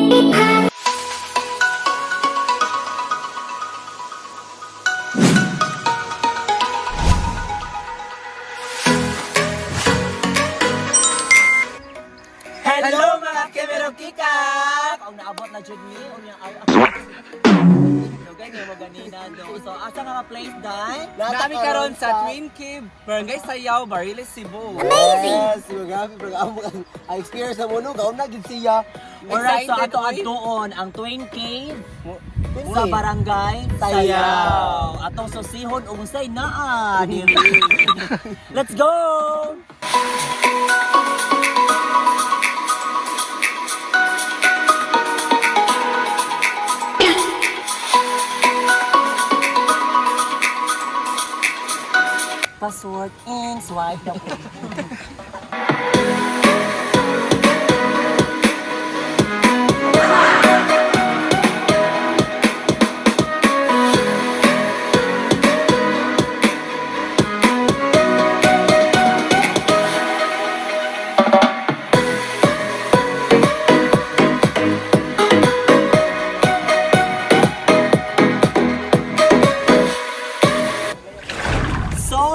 Hello mga Kemerokikak! Ang naabot na dyan ni, unyang ay Lugay niyo mo ganina do. So, asa nga ma-place dahil? Kami karon sa Twin Cave, Barangay Sayaw, Bariles, Cebu. Yes, ang experience na mo no, gaon na gid siya. Alright, so ato doon ang Twin Cave sa Barangay Sayaw. Atong susihon unsay naa diri. Let's go! Password and swipe na po.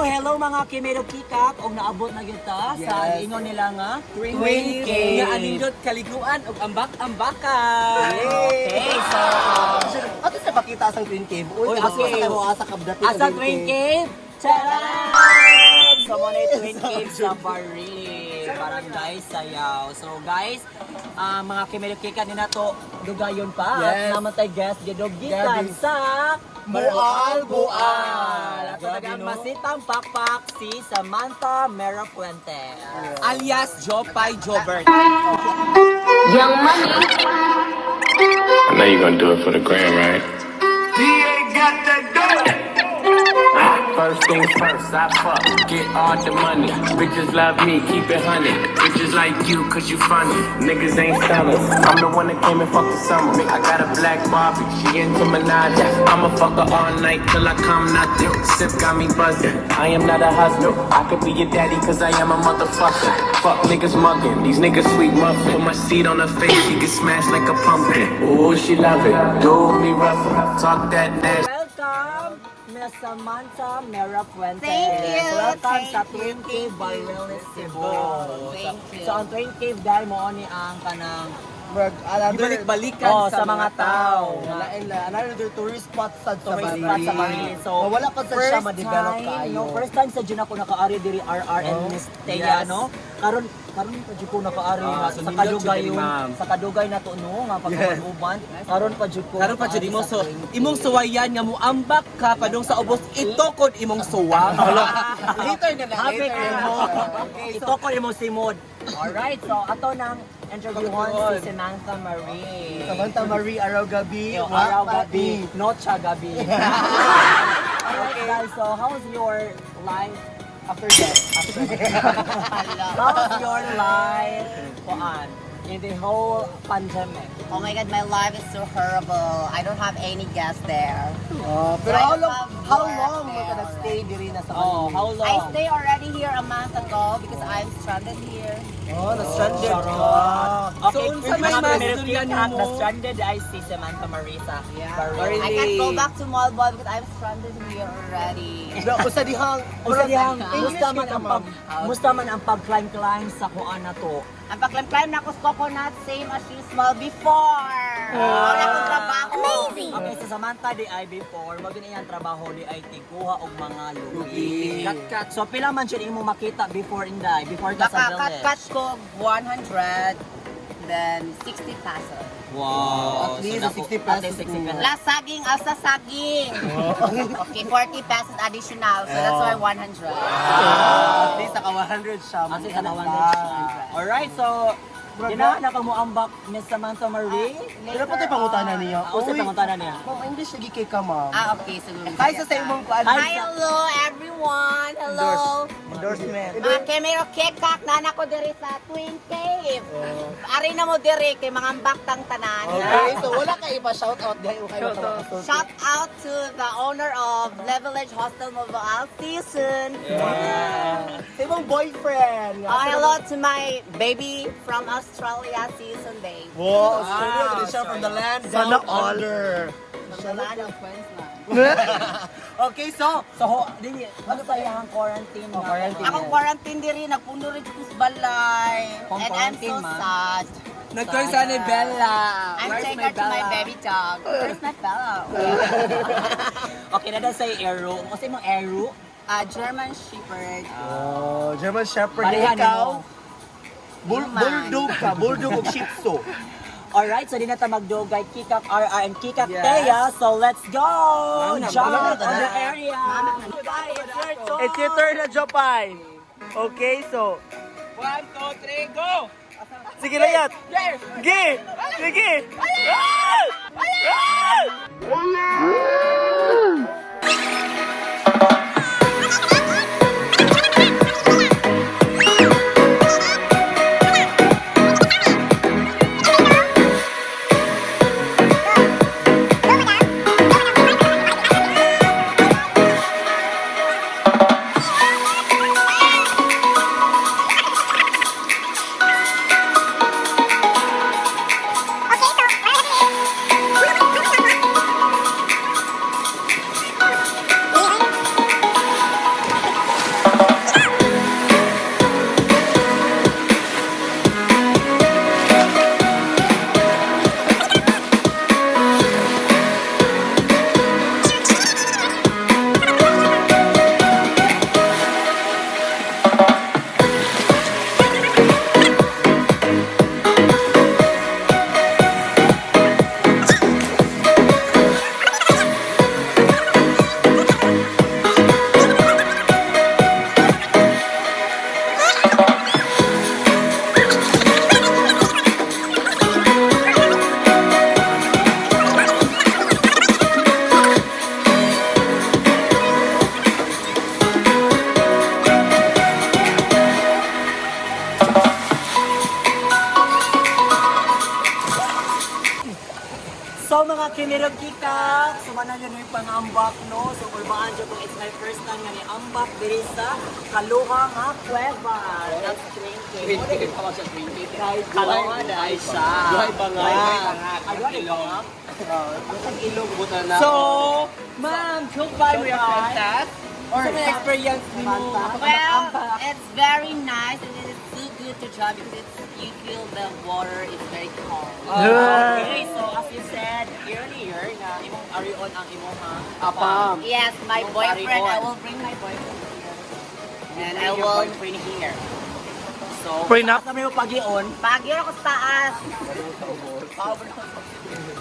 Hello mga Kemerokikak, og naabot na gyud ta sa ingon nila nga Twin Cave. Nga anindot kaliguan og ambak-ambakan. Okay, so Ato sa pakita sa Twin Cave. Uy, okay. asa kabdati. Asa Twin Cave? Charan! So mo na Twin Cave sa Barangay Sayaw. So guys, mga Kemerokikak ni nato dugayon pa at namatay guest gidog gikan sa Bual. At talagang masitang pakpak si Samantha Mera Fuente. Alias Jopay Jobert. Young Money. I know you're gonna do it for the gram, right? First things first, I fuck, get all the money. Bitches love me, keep it honey. Bitches like you, cause you funny. Niggas ain't fellas. I'm the one that came and fucked the summer. I got a black Barbie, she into Minaj. I'ma fuck her all night till I come nothing. Sip got me buzzing. I am not a husband. I could be your daddy, cause I am a motherfucker. Fuck niggas mugging, these niggas sweet muffin. Put my seed on her face, she get smashed like a pumpkin. Ooh, she love it. Do me rough, talk that nasty. Welcome, Miss Samantha Mera Fuente. Thank you. Welcome sa Thank Twin you. Cave Bariles, Cebu. Thank you. So ang Twin Cave dahil mo ni ang kanang Ibalik-balikan sa mga tao. Another tourist spot sa Tourist spot sa Bariles. So wala pa sa siya ma-develop kayo. first time sa dyan ako nakaari diri RR and Miss Teya, Yes. no? Karon pa dyan ko nakaari So sa nindot Kadugay siya, yung ma'am. sa Kadugay na to no nga pagkaman-uban. Karon pa dyan ko. Karon pa jud nakaari imo sa so Twin Cave. imong suwayan nga muambak ka padung sa ubos ito kod imong suwang. Later na lang. Happy later. mo. Okay, Ito ko yung simod. Alright, so ato nang interviewon si Samantha Marie. Samantha Marie, araw gabi. Yung araw gabi, nocha gabi. Alright guys, so how's your life After that. how's your life in the whole pandemic? Oh my God, my life is so horrible. I don't have any guests there. Pero how long Work mo ka nag-stay diri na sa Oh, kanila? how long? I stay already here a month ago because I'm stranded here. Oh, na-stranded ka. Okay, So, unsa may masturyan mo? na-stranded ay si Samantha Marie sa Baril. I can't go back to Malbon because I'm stranded here already. No, usa dihang. Usa dihang English kita, ma'am. musta man ang pag-climb sa kuan na to. Ang pagklam-climb na ako sa coconut, same as usual before. Wala akong trabaho. Amazing! Okay, sa Samantha di ay before, wag din iyang trabaho di ay tiguha og mga lugi. Kat-kat. So pila man siya imong makita before inday, before ka sa village. Cut ko 100, then 60 pesos. Wow. At least dako- 60 pesos. at least 60 pesos. Last saging, asa saging. Okay, 40 pesos additional. So that's why 100. At least naka 100 siya. Kasi sa nawan Alright, so Ginahan na ka mo ambak Miss Samantha Marie. Pero pati pangutana niya. Ako sa pangutana niya. Ma'am, English lagi kay ka, ma'am. Okay, so Hi sa imong kuan. Hi, hello everyone. Hello. Endorsement. Mga Kemero Kekak, nana ko diri sa Twin Cave. Ari na mo diri kay mga ambaktang tanan. Okay, so wala ka iba shout out dahil kayo Shout out to the owner of Levelage Hostel Mobile Season. Sa imong boyfriend. Hello to my baby from Australia. See you Sunday. Wow, Australia, gonna siya from the land down Sana all. under. Wala ng friends na. Okay, so, Dili, ano pa yung quarantine na? quarantine. Akong quarantine diri, nagpuno rin ko sa balay. Kung And I'm so quarantine, ma'am. sad. Nagkoy sa ni Bella. I'm Where's taking my her to my Bella? baby dog. Where's my Bella? Okay na daw sa Aero. Kasi mong Aero, German Shepherd. oh, German Shepherd, Parehan ikaw. mo. Bulldog ka, bulldog o Shih Tzu. Alright, so di na tayo magdugay kick-up RR and kick-up Yes. Teya. So let's go! Jump mama on na. the area! It's your turn na Jopay. Okay, so. 1, 2, 3, go! Sige, layat. Sige! Sige! So mga kinirog kita, sumana yun yung pang-ambak, no? So urbaan dyan kung it's my first time nga ni ambak diri sa Kaluha nga Cueva. That's 20. Kahit Kaluha na ay siya. Duhay bangay. Ayun, ilong. Ang ilong buta na. So, ma'am, goodbye mo yung friends. Or sa experience ni mo. Well, it's very nice and it is so good to drive because you feel the water is very calm. Okay, so as you said earlier, na imong arion ang imong Apam. Yes, my Yung boyfriend, I parion. will bring my boyfriend here. And I and your will boyfriend here. So, Prenup? sa may pag-ion, bagyo ako sa taas.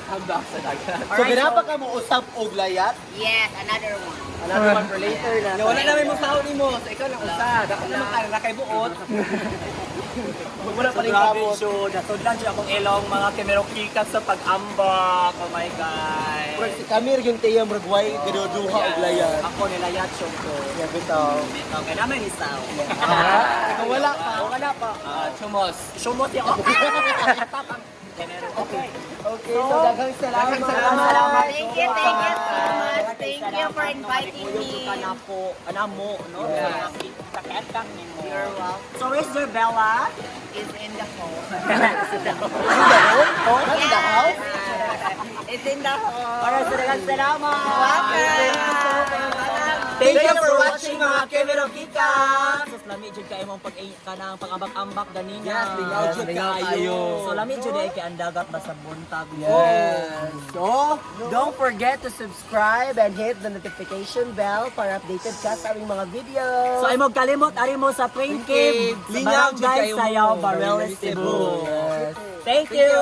So, ginapa ka mo usap og layat? Yes, another one. Another one for later na. Wala namin mo sahod ni mo. So, ikaw lang usa. Dapat naman kaya na kay buot. Huwag mo na so paling grabe kamot. siya. Nasudlan siya akong ilong mga kimerok-kikat sa pag-ambak. Oh my God. Pero si Kamir yung tiyang ragway, gaduduha og layat. Ako nilayat siya ko. Yeah, bitaw. Okay, naman isaw. Ikaw wala pa. Wala pa. Chumos. Sumot yung ako. Okay. Okay, so daghang salamat. Salamat. Thank you so much. Thank you for inviting me. Anamo, no? Yes. Kaketang ni mo. You're welcome. So, where's your Bella? It's in the hole. Oh, Yes. It's in the hole. Alright, salamat. Welcome. Thank you for watching mga Kemero Kika. So, lami jud kay imong kanang pang-ambak-ambak ganina. Yes, lingaw jud kaayo. So, lami jud ay kay andagat basta buntag. Yes. So, don't forget to subscribe and hit the notification bell para updated ka sa aming mga videos. So, ay mo kalimot ari mo sa Twin Cave. Sa Lingaw jud Barangay kayo mo. Sayaw, Barangay, Cebu. Yes. Thank you.